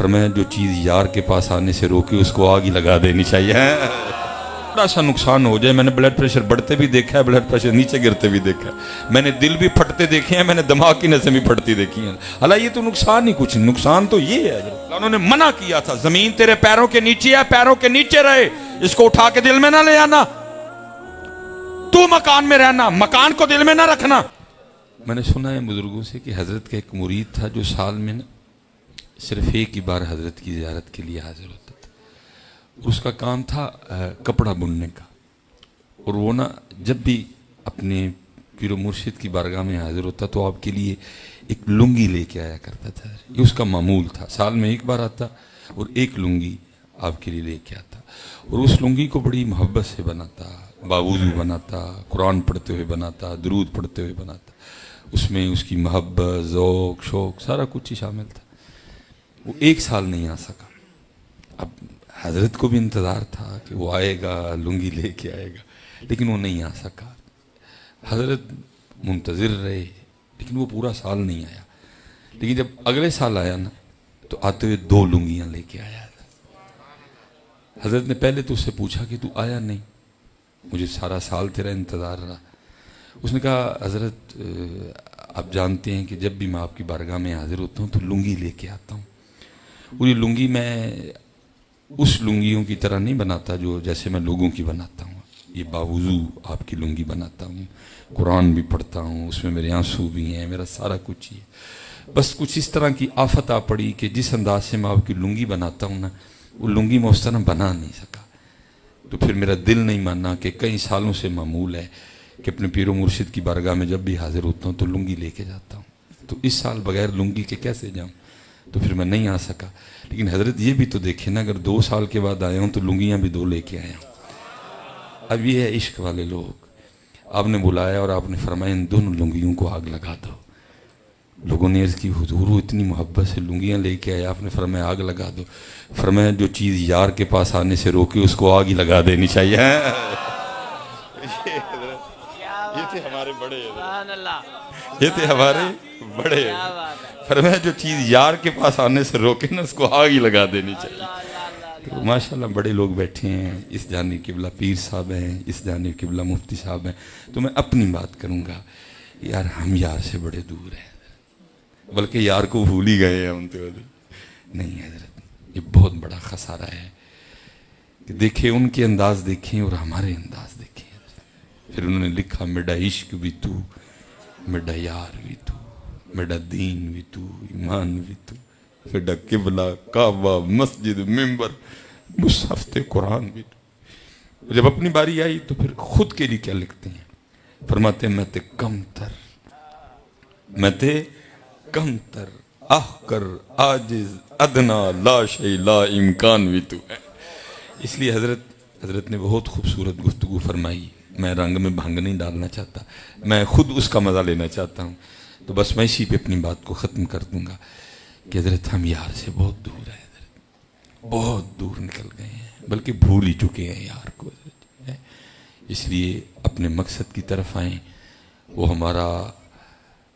فرمایا جو چیز یار کے پاس آنے سے روکے اس کو آگ ہی لگا دینی چاہیے. تھوڑا سا نقصان ہو جائے. میں نے بلڈ پریشر بڑھتے بھی دیکھا ہے, بلڈ پریشر نیچے گرتے بھی دیکھا ہے, میں نے دل بھی پھٹتے دیکھے ہیں, میں نے دماغ کی نسیں بھی پھٹتی دیکھی ہیں. حالانکہ یہ تو نقصان ہی کچھ نہیں, نقصان تو یہ ہے. انہوں نے منع کیا تھا زمین تیرے پیروں کے نیچے ہے, پیروں کے نیچے رہے, اس کو اٹھا کے دل میں نہ لے آنا, تو مکان میں رہنا, مکان کو دل میں نہ رکھنا. میں نے سنا ہے بزرگوں سے کہ حضرت کا ایک مرید تھا جو سال میں نا صرف ایک ہی بار حضرت کی زیارت کے لیے حاضر ہوتا تھا. اس کا کام تھا کپڑا بننے کا, اور وہ نا جب بھی اپنے پیر و مرشد کی بارگاہ میں حاضر ہوتا تو آپ کے لیے ایک لنگی لے کے آیا کرتا تھا. یہ اس کا معمول تھا, سال میں ایک بار آتا اور ایک لنگی آپ کے لیے لے کے آتا, اور اس لنگی کو بڑی محبت سے بناتا, باوضو بناتا, قرآن پڑھتے ہوئے بناتا, درود پڑھتے ہوئے بناتا. اس میں اس کی محبت, ذوق, شوق سارا کچھ ہی شامل تھا. وہ ایک سال نہیں آ سکا. اب حضرت کو بھی انتظار تھا کہ وہ آئے گا, لنگی لے کے آئے گا, لیکن وہ نہیں آ سکا. حضرت منتظر رہے, لیکن وہ پورا سال نہیں آیا. لیکن جب اگلے سال آیا نا تو آتے ہوئے 2 لنگیاں لے کے آیا. حضرت نے پہلے تو اس سے پوچھا کہ تو آیا نہیں, مجھے سارا سال تیرا انتظار رہا. اس نے کہا حضرت آپ جانتے ہیں کہ جب بھی میں آپ کی بارگاہ میں حاضر ہوتا ہوں تو لنگی لے کے آتا ہوں, اور یہ لنگی میں اس لنگیوں کی طرح نہیں بناتا جو جیسے میں لوگوں کی بناتا ہوں. یہ باوضو آپ کی لنگی بناتا ہوں, قرآن بھی پڑھتا ہوں, اس میں میرے آنسو بھی ہیں, میرا سارا کچھ ہی ہے. بس کچھ اس طرح کی آفت آ پڑی کہ جس انداز سے میں آپ کی لنگی بناتا ہوں نا, وہ لنگی میں اس طرح بنا نہیں سکا. تو پھر میرا دل نہیں ماننا کہ کئی سالوں سے معمول ہے کہ اپنے پیر و مرشد کی بارگاہ میں جب بھی حاضر ہوتا ہوں تو لنگی لے کے جاتا ہوں. تو اس سال بغیر لنگی کے کیسے جاؤں, تو پھر میں نہیں آ سکا. لیکن حضرت یہ بھی تو دیکھیں نا, اگر 2 سال کے بعد آیا ہوں تو لنگیاں بھی 2 لے کے آیا ہوں. اب یہ ہے عشق والے لوگ. آپ نے بلایا اور آپ نے فرمایا ان دونوں لنگیوں کو آگ لگا دو. لوگوں نے عرض کی حضور وہ اتنی محبت سے لنگیاں لے کے آیا, آپ نے فرمایا آگ لگا دو. فرمایا جو چیز یار کے پاس آنے سے روکے اس کو آگ ہی لگا دینی چاہیے. یہ تھے ہمارے بڑے, یہ تھے ہمارے بڑے. فرمایا جو چیز یار کے پاس آنے سے روکے نا اس کو آگ ہی لگا دینی چاہیے. تو ماشاءاللہ بڑے لوگ بیٹھے ہیں, اس جانب قبلہ پیر صاحب ہیں, اس جانب قبلہ مفتی صاحب ہیں. تو میں اپنی بات کروں گا, یار ہم یار سے بڑے دور ہیں, بلکہ یار کو بھول ہی گئے ہیں ہم تو. نہیں حضرت, یہ بہت بڑا خسارہ ہے کہ دیکھیں ان کے انداز دیکھیں اور ہمارے انداز دیکھیں. پھر انہوں نے لکھا میرا عشق بھی تو, میرا یار بھی تو, میرا دین بھی تو, ایمان بھی تو, میرا قبلہ, کعبہ, مسجد, ممبر, مصحف قرآن بھی تو. جب اپنی باری آئی تو پھر خود کے لیے کیا لکھتے ہیں, فرماتے ہیں میں تے کم تر, میں تے کم تر, احقر, عاجز, ادنا, لا شیء, لا امکان بھی تو ہے. اس لیے حضرت نے بہت خوبصورت گفتگو فرمائی. میں رنگ میں بھنگ نہیں ڈالنا چاہتا, میں خود اس کا مزہ لینا چاہتا ہوں. تو بس میں اسی پہ اپنی بات کو ختم کر دوں گا کہ حضرت ہم یار سے بہت دور ہیں, حضرت بہت دور نکل گئے ہیں, بلکہ بھول ہی چکے ہیں یار کو حضرت. اس لیے اپنے مقصد کی طرف آئیں, وہ ہمارا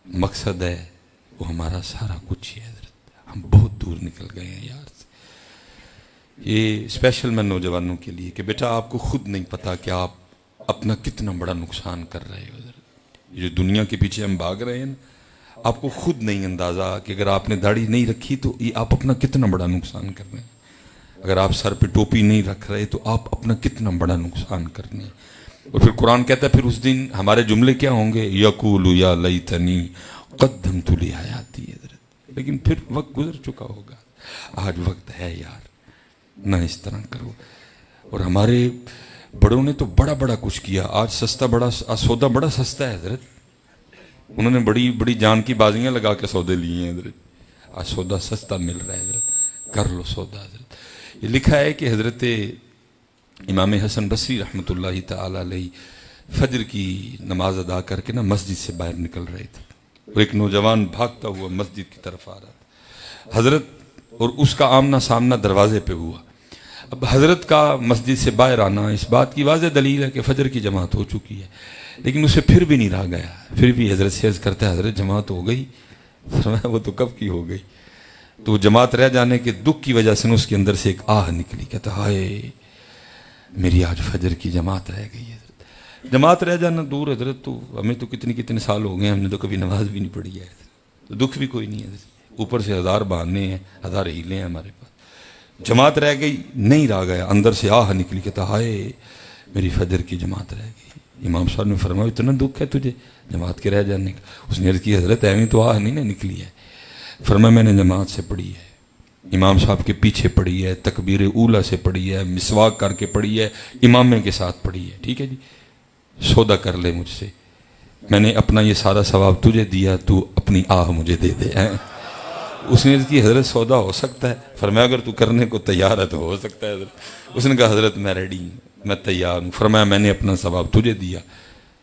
مقصد ہے, وہ ہمارا سارا کچھ ہی ہے حضرت. ہم بہت دور نکل گئے ہیں یار سے. یہ اسپیشل میں نوجوانوں کے لیے کہ بیٹا آپ کو خود نہیں پتا کہ آپ اپنا کتنا بڑا نقصان کر رہے ہو حضرت. یہ جو دنیا کے پیچھے ہم بھاگ رہے ہیں, آپ کو خود نہیں اندازہ کہ اگر آپ نے داڑھی نہیں رکھی تو یہ آپ اپنا کتنا بڑا نقصان کر رہے ہیں. اگر آپ سر پہ ٹوپی نہیں رکھ رہے تو آپ اپنا کتنا بڑا نقصان کر رہے ہیں. اور پھر قرآن کہتا ہے پھر اس دن ہمارے جملے کیا ہوں گے, یقول یا لیتنی قدمت لحیاتی حضرت. لیکن پھر وقت گزر چکا ہوگا. آج وقت ہے یار, نہ اس طرح کرو. اور ہمارے بڑوں نے تو بڑا بڑا کچھ کیا. آج سستا بڑا سودا بڑا سستا ہے حضرت. انہوں نے بڑی بڑی جان کی بازیاں لگا کے سودے لیے ہیں حضرت. آج سودا سستا مل رہا ہے حضرت, کر لو سودا حضرت. یہ لکھا ہے کہ حضرت امام حسن بصری رحمۃ اللہ تعالی علیہ فجر کی نماز ادا کر کے نا مسجد سے باہر نکل رہے تھے, اور ایک نوجوان بھاگتا ہوا مسجد کی طرف آ رہا تھا. حضرت اور اس کا آمنا سامنا دروازے پہ ہوا. اب حضرت کا مسجد سے باہر آنا اس بات کی واضح دلیل ہے کہ فجر کی جماعت ہو چکی ہے, لیکن اسے پھر بھی نہیں رہا گیا. پھر بھی حضرت سے عرض کرتا ہے حضرت جماعت ہو گئی. فرمایا وہ تو کب کی ہو گئی. تو وہ جماعت رہ جانے کے دکھ کی وجہ سے اس کے اندر سے ایک آہ نکلی، کہتا ہائے میری آج فجر کی جماعت رہ گئی ہے۔ جماعت رہ جانا دور حضرت، تو ہمیں تو کتنے سال ہو گئے، ہم نے تو کبھی نماز بھی نہیں پڑھی ہے، تو دکھ بھی کوئی نہیں ہے، اوپر سے 1000 بہانے ہیں، 1000 ہیلے ہیں ہمارے پاس۔ جماعت رہ گئی، نہیں رہ گیا، اندر سے آہ نکلی، کہتا ہائے میری فجر کی جماعت رہ گئی۔ امام صاحب نے فرمایا اتنا دکھ ہے تجھے جماعت کے رہ جانے کا؟ اس نے عرض کی حضرت ایویں تو آہ نہیں نا نکلی ہے۔ فرمایا میں نے جماعت سے پڑھی ہے، امام صاحب کے پیچھے پڑھی ہے، تکبیر اولا سے پڑھی ہے، مسواک کر کے پڑھی ہے، امامے کے ساتھ پڑھی ہے، ٹھیک ہے جی، سودا کر لے مجھ سے، میں نے اپنا یہ سارا ثواب تجھے دیا، تو اپنی آہ مجھے دے دے۔ اس نے کی حضرت سودا ہو سکتا ہے؟ فرمایا اگر تو کرنے کو تیار ہے تو ہو سکتا ہے حضرت۔ اس نے کہا حضرت میں ریڈی ہوں، میں تیار ہوں۔ فرمایا میں نے اپنا ثواب تجھے دیا۔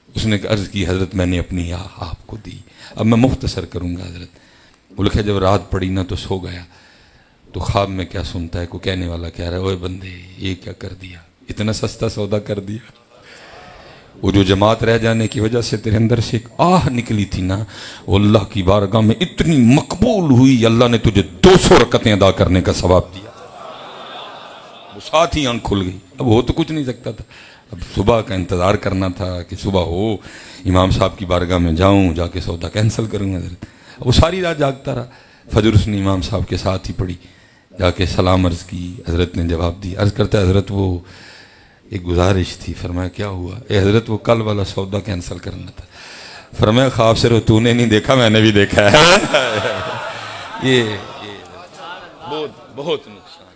اس نے عرض کی حضرت میں نے اپنی آہ آپ کو دی۔ اب میں مختصر کروں گا حضرت۔ وہ لکھا جب رات پڑی نا تو سو گیا، تو خواب میں کیا سنتا ہے، کو کہنے والا کہہ رہا ہے اوے بندے یہ کیا کر دیا، اتنا سستا سودا کر دیا۔ وہ جو جماعت رہ جانے کی وجہ سے تیرے اندر سے ایک آہ نکلی تھی نا، وہ اللہ کی بارگاہ میں اتنی مقبول ہوئی، اللہ نے تجھے 200 رکعتیں ادا کرنے کا ثواب دیا۔ وہ ساتھ ہی آنکھ کھل گئی۔ اب ہو تو کچھ نہیں سکتا تھا، اب صبح کا انتظار کرنا تھا کہ صبح ہو، امام صاحب کی بارگاہ میں جاؤں، جا کے سودا کینسل کروں گا حضرت۔ وہ ساری رات جاگتا رہا۔ فجر اس نے امام صاحب کے ساتھ ہی پڑھی، جا کے سلام عرض کی، حضرت نے جواب دی۔ عرض کرتا ہے حضرت وہ ایک گزارش تھی۔ فرمایا کیا ہوا؟ اے حضرت وہ کل والا سودا کینسل کرنا تھا۔ فرمایا خواب سے رو تو نے نہیں دیکھا، میں نے بھی دیکھا ہے۔ یہ بہت نقصان،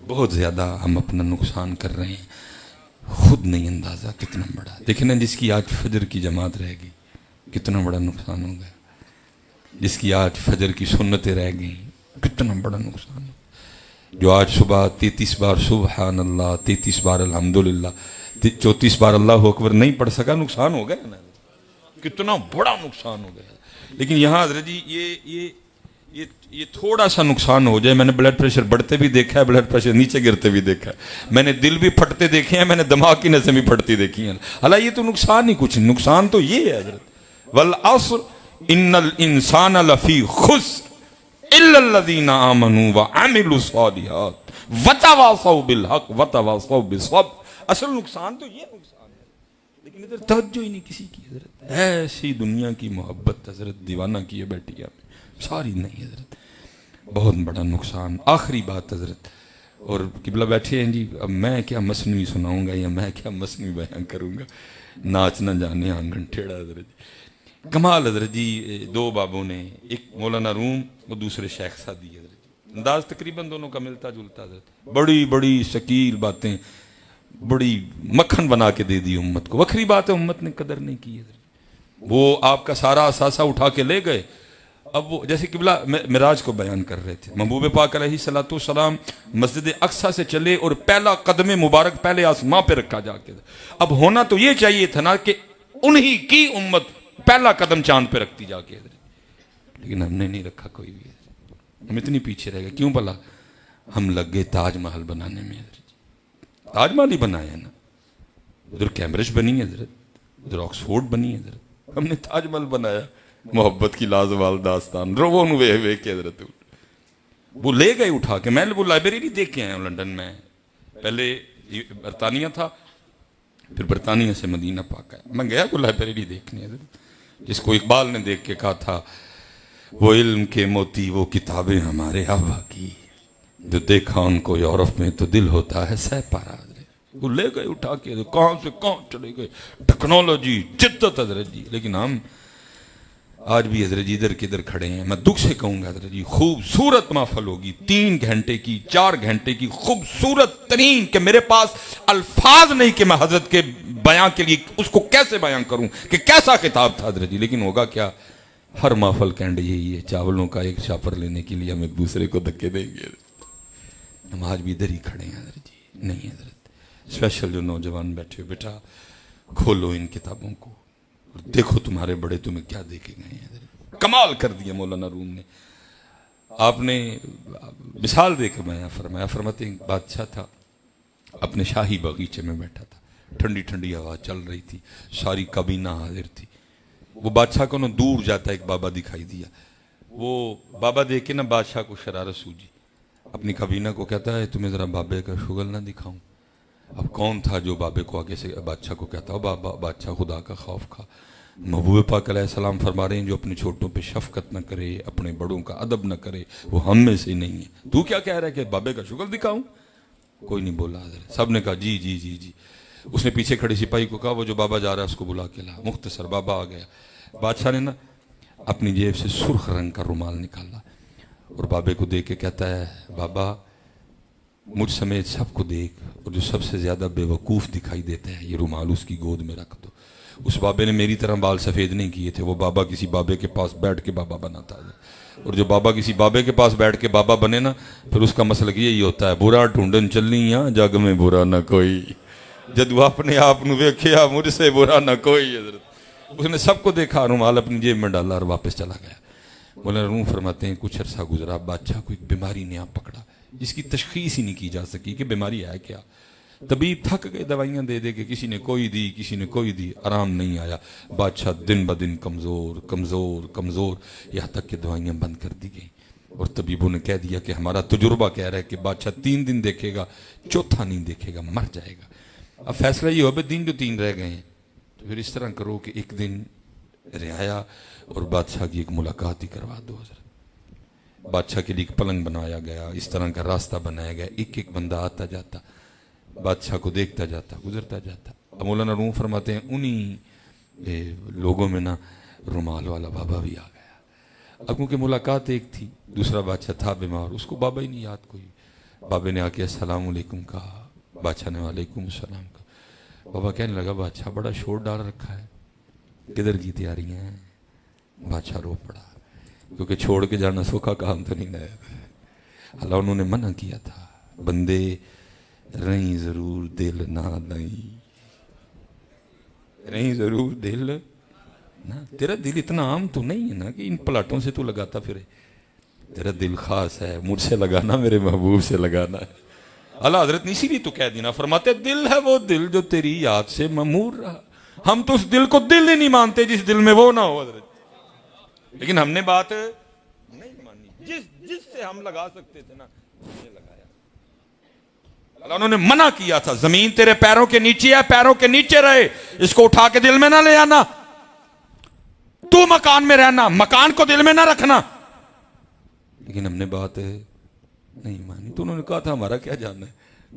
بہت زیادہ ہم اپنا نقصان کر رہے ہیں، خود نہیں اندازہ کتنا بڑا۔ دیکھیں نا جس کی آج فجر کی جماعت رہ گئی کتنا بڑا نقصان ہو گیا، جس کی آج فجر کی سنتیں رہ گئیں کتنا بڑا نقصان ہو، جو آج صبح 33 بار سبحان اللہ، 33 بار الحمدللہ، 34 بار اللہ اکبر نہیں پڑھ سکا، نقصان ہو گیا نا، کتنا بڑا نقصان ہو گیا۔ لیکن یہاں حضرت جی یہ تھوڑا سا نقصان ہو جائے، میں نے بلڈ پریشر بڑھتے بھی دیکھا ہے، بلڈ پریشر نیچے گرتے بھی دیکھا ہے، میں نے دل بھی پھٹتے دیکھے ہیں، میں نے دماغ کی نسیں بھی پھٹتی دیکھی ہیں۔ حالانکہ یہ تو نقصان ہی کچھ نہیں، نقصان تو یہ ہے حضرت، والعصر ان الانسان لفی خسر الا الذین آمنوا وعملوا الصالحات وتواصوا بالحق وتواصوا بالصبر۔ اصل نقصان تو یہ نقصان ہے، لیکن ادھر توجہ ہی نہیں کسی کی حضرت۔ ایسی دنیا کی محبت حضرت دیوانہ کیے بیٹھی ہے، ساری نہیں حضرت، بہت بڑا نقصان۔ آخری بات حضرت، اور قبلہ بیٹھے ہیں جی، اب میں کیا مثنوی سناؤں گا یا میں کیا مثنوی بیان کروں گا، ناچ نہ جانے آنگن ٹھیڑا حضرت جی۔ کمال حضرت جی، دو بابوں نے، ایک مولانا روم اور دوسرے شیخ سعدی حضرت، انداز تقریباً دونوں کا ملتا جلتا حضرت، بڑی بڑی شکیل باتیں، بڑی مکھن بنا کے دے دی امت کو۔ وکری بات ہے امت نے قدر نہیں کی حضرت، وہ آپ کا سارا اثاثہ اٹھا کے لے گئے۔ اب وہ جیسے قبلہ معراج کو بیان کر رہے تھے، محبوب پاک علیہ الصلوۃ والسلام مسجد اقصیٰ سے چلے اور پہلا قدم مبارک پہلے آسماں پہ رکھا جا کے۔ اب ہونا تو یہ چاہیے تھا نا کہ انہی کی امت پہلا قدم چاند پہ رکھتی جا کے، لیکن ہم نے نہیں رکھا کوئی بھی، ہم اتنی پیچھے رہ گئے۔ کیوں بھلا؟ ہم لگ گئے تاج محل بنانے میں حضرت، تاج محل ہی بنایا نا، ادھر کیمبرج بنی ہے حضرت، ادھر آکسفورڈ بنی ہے حضرت، ہم نے تاج محل بنایا، محبت کی لازوال داستان رو وے کے حضرت۔ وہ لے گئے اٹھا کے، میں وہ لائبریری نہیں دیکھ کے آیا ہوں لنڈن میں، پہلے برطانیہ تھا، پھر برطانیہ سے مدینہ پاک آیا، میں گیا وہ لائبریری دیکھنے حضرت، جس کو اقبال نے دیکھ کے کہا تھا وہ علم کے موتی وہ کتابیں ہمارے آبا کی، جو دیکھا ان کو یورپ میں تو دل ہوتا ہے سہ پارا۔ وہ لے گئے اٹھا کے، کہاں سے کہاں چلے گئے، ٹیکنالوجی جدت حضرت جی۔ لیکن ہم آج بھی حضرت جی ادھر کدھر کھڑے ہیں۔ میں دکھ سے کہوں گا حضرت جی، خوبصورت محفل ہوگی 3 گھنٹے کی 4 گھنٹے کی، خوبصورت ترین، کہ میرے پاس الفاظ نہیں کہ میں حضرت کے بیان کے لیے اس کو کیسے بیان کروں کہ کیسا خطاب تھا حضرت جی۔ لیکن ہوگا کیا، ہر محفل کینڈ یہی ہے، چاولوں کا ایک شاپر لینے کے لیے ہم ایک دوسرے کو دھکے دیں گے۔ ہم آج بھی ادھر ہی کھڑے ہیں حضرت جی، نہیں حضرت۔ اسپیشل جو نوجوان بیٹھے ہو، بیٹا کھولو ان کتابوں کو اور دیکھو تمہارے بڑے تمہیں کیا دیکھے گئے ہیں حضرت۔ کمال کر دیا مولانا روم نے۔ آپ نے مثال دے کے بیان فرمایا، فرماتے ہیں بادشاہ تھا، اپنے شاہی باغیچے میں بیٹھا تھا، ٹھنڈی ٹھنڈی ہوا چل رہی تھی، ساری کابینہ حاضر تھی۔ وہ بادشاہ کو نہ دور جاتا ایک بابا دکھائی دیا، وہ بابا دیکھ کے نا بادشاہ کو شرارت سوجی، اپنی کابینہ کو کہتا ہے تمہیں ذرا بابے کا شغل نہ دکھاؤں. اب کون تھا جو بابے کو آگے سے بادشاہ کو کہتا ہو بابا، بادشاہ خدا کا خوف کھا. محبوب پاک علیہ السلام فرما رہے ہیں جو اپنے چھوٹوں پہ شفقت نہ کرے، اپنے بڑوں کا ادب نہ کرے، وہ ہم میں سے نہیں ہے. تو کیا کہہ رہا ہے کہ بابے کا شغل دکھاؤں؟ کوئی نہیں بولا حضرت. سب نے کہا جی جی جی جی. اس نے پیچھے کھڑے سپاہی کو کہا وہ جو بابا جا رہا ہے اس کو بلا کے لا. مختصر بابا آ گیا. بادشاہ نے نا اپنی جیب سے سرخ رنگ کا رومال نکالا اور بابے کو دیکھ کے کہتا ہے بابا مجھ سمیت سب کو دیکھ، اور جو سب سے زیادہ بے وقوف دکھائی دیتا ہے یہ رومال اس کی گود میں رکھ دو. اس بابے نے میری طرح بال سفید نہیں کیے تھے، وہ بابا کسی بابے کے پاس بیٹھ کے بابا بناتا ہے. اور جو بابا کسی بابے کے پاس بیٹھ کے بابا بنے نا پھر اس کا مسلک یہی ہوتا ہے برا ڈھونڈن چلنی یا جگ میں برا نہ کوئی، جدو اپنے آپ نو ویکھیا مجھ سے برا نہ کوئی. حضرت اس نے سب کو دیکھا، رومال اپنی جیب میں ڈالا اور واپس چلا گیا. مولانا روم فرماتے ہیں کچھ عرصہ گزرا، بادشاہ کو ایک بیماری نے آپ پکڑا جس کی تشخیص ہی نہیں کی جا سکی کہ بیماری ہے کیا. طبیب تھک گئے دوائیاں دے دے کے، کسی نے کوئی دی کسی نے کوئی دی، آرام نہیں آیا. بادشاہ دن بدن کمزور کمزور کمزور، یہاں تک کہ دوائیاں بند کر دی گئیں. اور طبیبوں نے کہہ دیا کہ ہمارا تجربہ کہہ رہا ہے کہ بادشاہ 3 دن دیکھے گا، چوتھا نہیں دیکھے گا، مر جائے گا. اب فیصلہ یہ ہو بھائی دن جو 3 رہ گئے ہیں تو پھر اس طرح کرو کہ ایک دن رعایا اور بادشاہ کی ایک ملاقات ہی کروا دو. حضرت بادشاہ کے لیے ایک پلنگ بنایا گیا، اس طرح کا راستہ بنایا گیا، ایک ایک بندہ آتا جاتا بادشاہ کو دیکھتا جاتا گزرتا جاتا. مولانا روم فرماتے ہیں انہی لوگوں میں نا رومال والا بابا بھی آ گیا. اب کیونکہ ملاقات ایک تھی، دوسرا بادشاہ تھا بیمار، اس کو بابا ہی نہیں یاد کوئی. بابے نے آ کے السلام علیکم کہا، بادشاہ نے وعلیکم السلام کہا. بابا کہنے لگا بادشاہ بڑا شور ڈال رکھا ہے، کدھر کی تیاریاں ہیں؟ بادشاہ رو پڑا کیونکہ چھوڑ کے جانا سوکھا کام تو نہیں ہے. اللہ انہوں نے منع کیا تھا بندے رہیں ضرور دل نہ نہیں، رہیں ضرور دل نہ. تیرا دل اتنا عام تو نہیں ہے نا کہ ان پلاٹوں سے تو لگاتا پھرے. تیرا دل خاص ہے، مجھ سے لگانا میرے محبوب سے لگانا ہے. اللہ حضرت نے اسی لیے تو کہہ دینا فرماتے دل ہے وہ دل جو تیری یاد سے ممور رہا. ہم تو اس دل کو دل ہی نہیں مانتے جس دل میں وہ نہ ہو حضرت. لیکن ہم نے بات نہیں مانی، جس سے ہم لگا سکتے تھے نا یہ لگایا. اللہ انہوں نے منع کیا تھا زمین تیرے پیروں کے نیچے ہے، پیروں کے نیچے رہے، اس کو اٹھا کے دل میں نہ لے آنا. تو مکان میں رہنا، مکان کو دل میں نہ رکھنا. لیکن ہم نے بات نہیں مانی تو انہوں نے کہا تھا ہمارا کیا جانا ہے،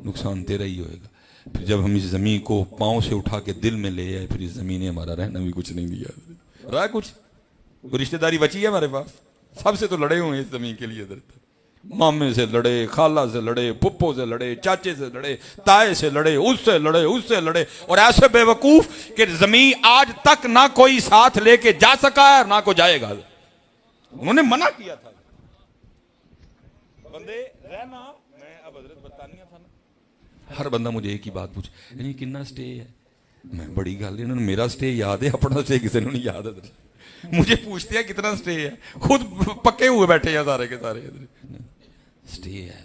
نقصان تیرا ہی ہوئے گا. پھر جب ہم اس زمین کو پاؤں سے اٹھا کے دل میں لے آئے پھر اس زمین نے ہمارا رہنا بھی کچھ نہیں دیا. رہا کچھ کوئی رشتہ داری بچی ہے ہمارے پاس؟ سب سے تو لڑے ہوئے ہیں اس زمین کے لیے. حضرت مامے سے لڑے، خالہ سے لڑے، پھپھو سے لڑے، چاچے سے لڑے، تائے سے لڑے، اس سے لڑے، اس سے لڑے، اور ایسے بے وقوف کہ زمین آج تک نہ کوئی ساتھ لے کے جا سکا ہے اور نہ کو جائے گا. انہوں نے منع کیا تھا بندے رہنا. میں اب حضرت برطانیہ تھا نا، ہر بندہ مجھے ایک ہی بات پوچھے یعنی کتنا سٹے ہے. میں بڑی گل ہے، انہوں نے میرا سٹے یاد ہے، اپنا سٹے کسی نے نہیں یاد. حضرت مجھے پوچھتے ہیں کتنا سٹے ہے، خود پکے ہوئے بیٹھے ہیں سارے کے سارے. سٹے ہے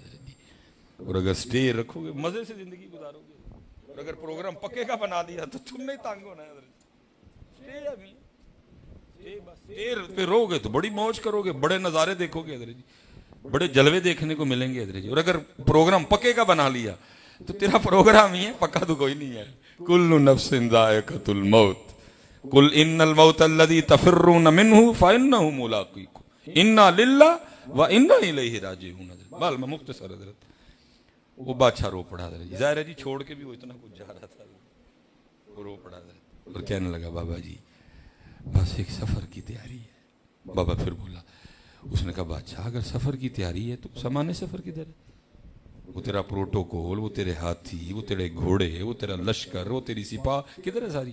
اور اگر سٹے رکھو گے مزے سے زندگی گزارو گے، اور اگر پروگرام پکے کا بنا دیا تو تم نہیں تانگ ہونا ہے. سٹے ہے بھی سٹے پہ رہو گے تو بڑی موج کرو گے، بڑے نظارے دیکھو گے حضرت جی، بڑے جلوے دیکھنے کو ملیں گے حضرت جی. اور اگر پروگرام پکے کا بنا لیا تو تیرا پروگرام ہی ہے، پکا تو کوئی نہیں ہے. کل نفس ذائقۃ الموت قل ان الموت الذی تفرون منہ فانہ ملاقیکم انا للہ وانا الیہ راجعون. بال میں مختصر حضرت وہ بادشاہ رو پڑا حضرت. ظاہر ہے جی چھوڑ کے بھی وہ اتنا کچھ جا رہا تھا، وہ رو پڑا حضرت اور کہنے لگا بابا جی بس ایک سفر کی تیاری ہے. بابا پھر بولا، اس نے کہا بادشاہ اگر سفر کی تیاری ہے تو سامان سفر کدھر ہے؟ وہ تیرا پروٹوکول، وہ تیرے ہاتھی، وہ تیرے گھوڑے، وہ تیرا لشکر، وہ تیری سپاہ کدھر ہے ساری؟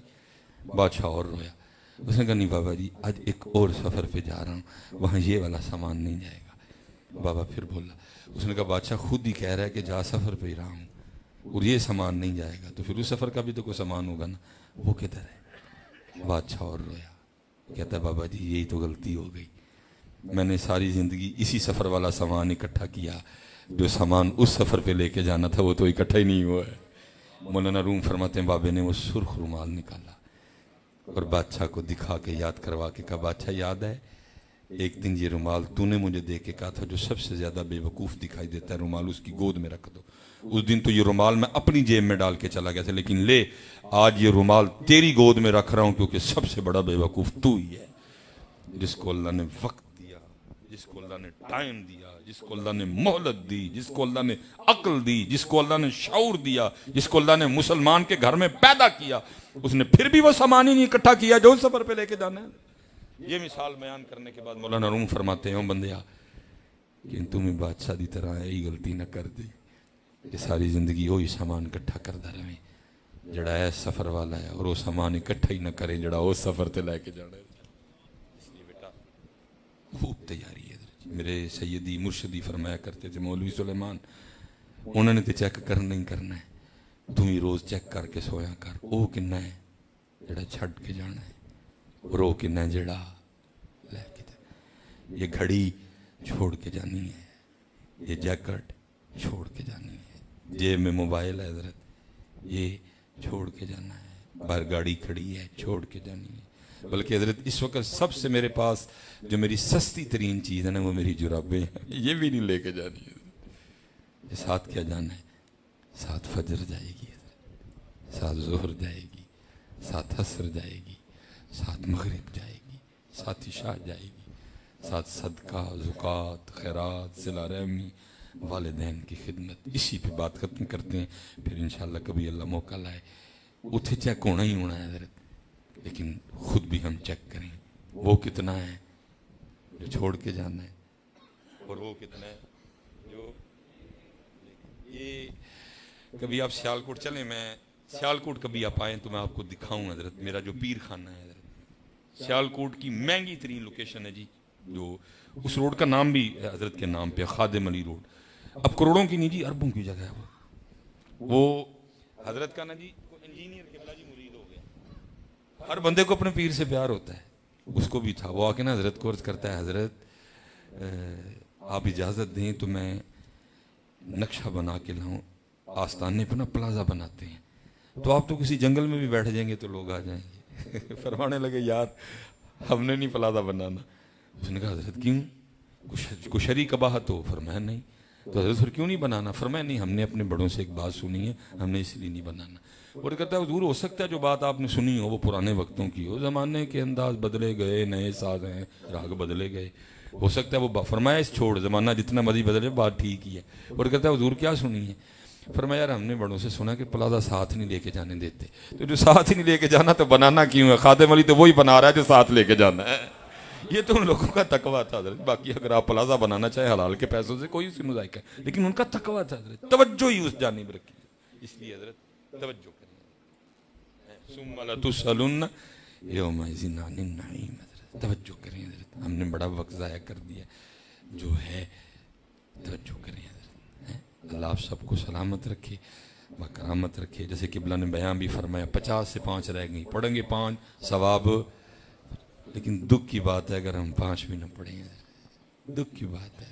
بادشاہ اور رویا. اس نے کہا نہیں بابا جی آج ایک اور سفر پہ جا رہا ہوں، وہاں یہ والا سامان نہیں جائے گا. بابا پھر بولا، اس نے کہا بادشاہ خود ہی کہہ رہا ہے کہ جا سفر پہ ہی رہا ہوں اور یہ سامان نہیں جائے گا تو پھر اس سفر کا بھی تو کوئی سامان ہوگا نا، وہ کدھر ہے؟ بادشاہ اور رویا. کہتا ہے بابا جی یہی تو غلطی ہو گئی، میں نے ساری زندگی اسی سفر والا سامان اکٹھا کیا، جو سامان اس سفر پہ لے کے جانا تھا وہ تو اکٹھا ہی نہیں ہوا ہے. مولانا روم فرماتے ہیں بابے نے وہ سرخ رومال نکالا اور بادشاہ کو دکھا کے یاد کروا کے کہا بادشاہ یاد ہے ایک دن یہ رومال تو نے مجھے دے کے کہا تھا جو سب سے زیادہ بے وقوف دکھائی دیتا ہے رومال اس کی گود میں رکھ دو. اس دن تو یہ رومال میں اپنی جیب میں ڈال کے چلا گیا تھا, لیکن لے آج یہ رومال تیری گود میں رکھ رہا ہوں کیونکہ سب سے بڑا بے وقوف تو ہی ہے. جس کو اللہ نے وقت دیا, جس کو اللہ نے ٹائم دیا, جس کو اللہ نے مہلت دی, جس کو اللہ نے عقل دی, جس کو اللہ نے شعور دیا, جس کو اللہ نے مسلمان کے گھر میں پیدا کیا, اس نے پھر بھی وہ سامان ہی نہیں اکٹھا کیا جو سفر پہ لے کے جانا ہے. یہ مثال بیان کرنے کے بعد مولانا روم فرماتے ہیں بندیا کہ تم بادشاہ دی طرح یہی غلطی نہ کر دی کہ ساری زندگی وہی سامان اکٹھا کرتا رہے جڑا ہے سفر والا ہے, اور وہ سامان اکٹھا ہی نہ کرے جڑا وہ سفر تے لے کے جانا ہے. اس لیے بیٹا خوب تیاری ہے. میرے سیدی مرشدی فرمایا کرتے تھے مولوی سلیمان, انہوں نے تو چیک کرنا ہی کرنا ہے, تم ہی روز چیک کر کے سویا کر وہ کنا ہے جڑا چھڈ کے جانا ہے اور وہ کنا ہے جڑا لے کے جانا. یہ گھڑی چھوڑ کے جانی ہے, یہ جیکٹ چھوڑ کے جانی ہے, جیب میں موبائل ہے حضرت یہ چھوڑ کے جانا ہے, باہر گاڑی کھڑی ہے چھوڑ کے جانی ہے. بلکہ حضرت اس وقت سب سے میرے پاس جو میری سستی ترین چیز ہے نا وہ میری جرابیں ہیں, یہ بھی نہیں لے کے جانی ہے. یہ ساتھ کیا جانا ہے, ساتھ فجر جائے گی, ساتھ ظہر جائے گی, ساتھ عصر جائے گی, ساتھ مغرب جائے گی, ساتھ عشاء جائے گی, ساتھ صدقہ, زکوٰۃ, خیرات, صلہ رحمی, والدین کی خدمت. اسی پہ بات ختم کرتے ہیں, پھر انشاءاللہ کبھی اللہ موقع لائے اتھے چیک ہونا ہی ہونا ہے حضرت, لیکن خود بھی ہم چیک کریں وہ کتنا ہے جو چھوڑ کے جانا ہے اور وہ کتنا ہے جو. یہ کبھی آپ سیالکوٹ چلیں, میں سیالکوٹ کبھی آپ آئیں تو میں آپ کو دکھاؤں حضرت میرا جو پیر خانہ ہے حضرت. سیالکوٹ کی مہنگی ترین لوکیشن ہے جی, جو اس روڈ کا نام بھی حضرت کے نام پہ خادم علی روڈ. اب کروڑوں کی نہیں جی, اربوں کی جگہ ہے وہ حضرت کا نا جی. انجینئر قبلہ جی مرید ہو گیا, ہر بندے کو اپنے پیر سے پیار ہوتا ہے, اس کو بھی تھا. وہ آ کے نا حضرت کو عرض کرتا ہے حضرت آپ اجازت دیں تو میں نقشہ بنا کے لاؤں, آستانے پہ نا پلازا بناتے ہیں, تو آپ تو کسی جنگل میں بھی بیٹھ جائیں گے تو لوگ آ جائیں گے. فرمانے لگے یار ہم نے نہیں پلازا بنانا. اس نے کہا حضرت کیوں, کچھ شرعی قباحت ہو؟ فرمایا نہیں. تو حضرت پھر کیوں نہیں بنانا؟ فرمایا نہیں, ہم نے اپنے بڑوں سے ایک بات سنی ہے, ہم نے اس لیے نہیں بنانا. اور کہتا ہے حضور ہو سکتا ہے جو بات آپ نے سنی ہو وہ پرانے وقتوں کی ہو, زمانے کے انداز بدلے گئے, نئے ساز ہیں, راگ بدلے گئے, ہو سکتا ہے وہ. فرمایا اس چھوڑ, زمانہ جتنا مرضی بدلے بات ٹھیک ہی ہے. اور کہتا ہے حضور کیا سنی ہے؟ فرمایا یار ہم نے بڑوں سے سنا کہ پلازا ساتھ نہیں لے کے جانے دیتے, تو جو ساتھ ہی نہیں لے کے جانا تو بنانا کیوں ہے؟ خادم علی تو وہی بنا رہا ہے جو ساتھ لے کے جانا ہے. یہ تو ان لوگوں کا تقویٰ تھا حضرت. باقی اگر آپ پلازا بنانا چاہے حلال کے پیسوں سے کوئی سی مذائقہ ہے, لیکن ان کا تقویٰ تھا حضرت, توجہ ہی اس جانب رکھی. اس لیے حضرت توجہ کریں, ثم لتسألن یومئذ عن النعیم. حضرت توجہ کریں حضرت, ہم نے بڑا وقت ضائع کر دیا جو ہے, توجہ کریں حضرت. اللہ آپ سب کو سلامت رکھے, کرامت رکھے. جیسے قبلہ نے بیان بھی فرمایا 50 سے 5 رہ گئی, پڑھیں گے 5 ثواب, لیکن دکھ کی بات ہے اگر ہم 5 بھی نہ پڑھیں گے, دکھ کی بات ہے.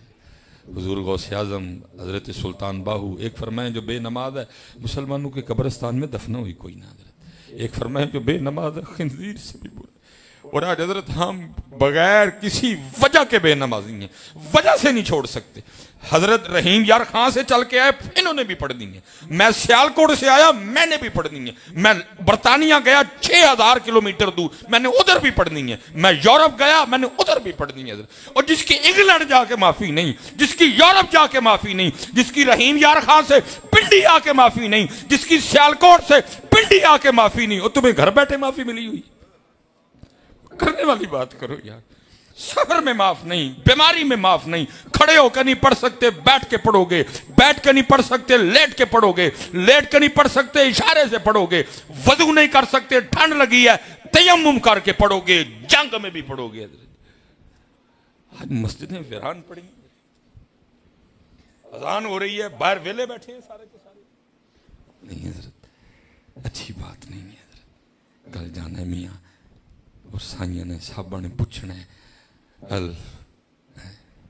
حضور غوث اعظم حضرت سلطان باہو ایک فرمائیں جو بے نماز ہے مسلمانوں کے قبرستان میں دفن ہوئی کوئی نہ حضرت, ایک فرمائیں جو بے نماز ہے خنزیر سے بھی برا. اور آج حضرت ہم بغیر کسی وجہ کے بے نمازی ہیں, وجہ سے نہیں چھوڑ سکتے. حضرت رحیم یار خان سے چل کے آئے, انہوں نے بھی پڑھ دی ہیں. میں سیالکوٹ سے آیا, میں نے بھی پڑھ دی ہیں. میں برطانیہ گیا 6000 کلومیٹر دور, میں نے ادھر بھی پڑھ دی ہیں. میں یورپ گیا, میں نے ادھر بھی پڑھ دی ہیں حضرت. اور جس کی انگلینڈ جا کے معافی نہیں, جس کی یورپ جا کے معافی نہیں, جس کی رحیم یار خان سے پنڈی آ کے معافی نہیں, جس کی سیالکوٹ سے پنڈی آ کے معافی نہیں, اور تمہیں گھر بیٹھے معافی ملی ہوئی. کرنے والی بات کرو یار. سفر میں معاف نہیں, بیماری میں معاف نہیں, کھڑے ہو کر نہیں پڑھ سکتے بیٹھ کے پڑھو گے, بیٹھ کے نہیں پڑھ سکتے لیٹ کے پڑھو گے, لیٹ کے نہیں پڑھ سکتے اشارے سے پڑھو گے, وضو نہیں کر سکتے ٹھنڈ لگی ہے تیمم کر کے پڑھو گے, جنگ میں بھی پڑھو گے. آج مسجدیں ویران پڑی, اذان ہو رہی ہے, باہر ویلے بیٹھے ہیں سارے کے سارے. نہیں حضرت اچھی بات نہیں ہے حضرت. کل جانا ہے میاں اور سائیاں نے صحابہ نے پوچھنا ہے.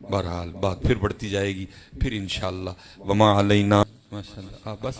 بہرحال بات پھر بڑھتی جائے گی, پھر انشاءاللہ وما علینا. ماشاءاللہ بس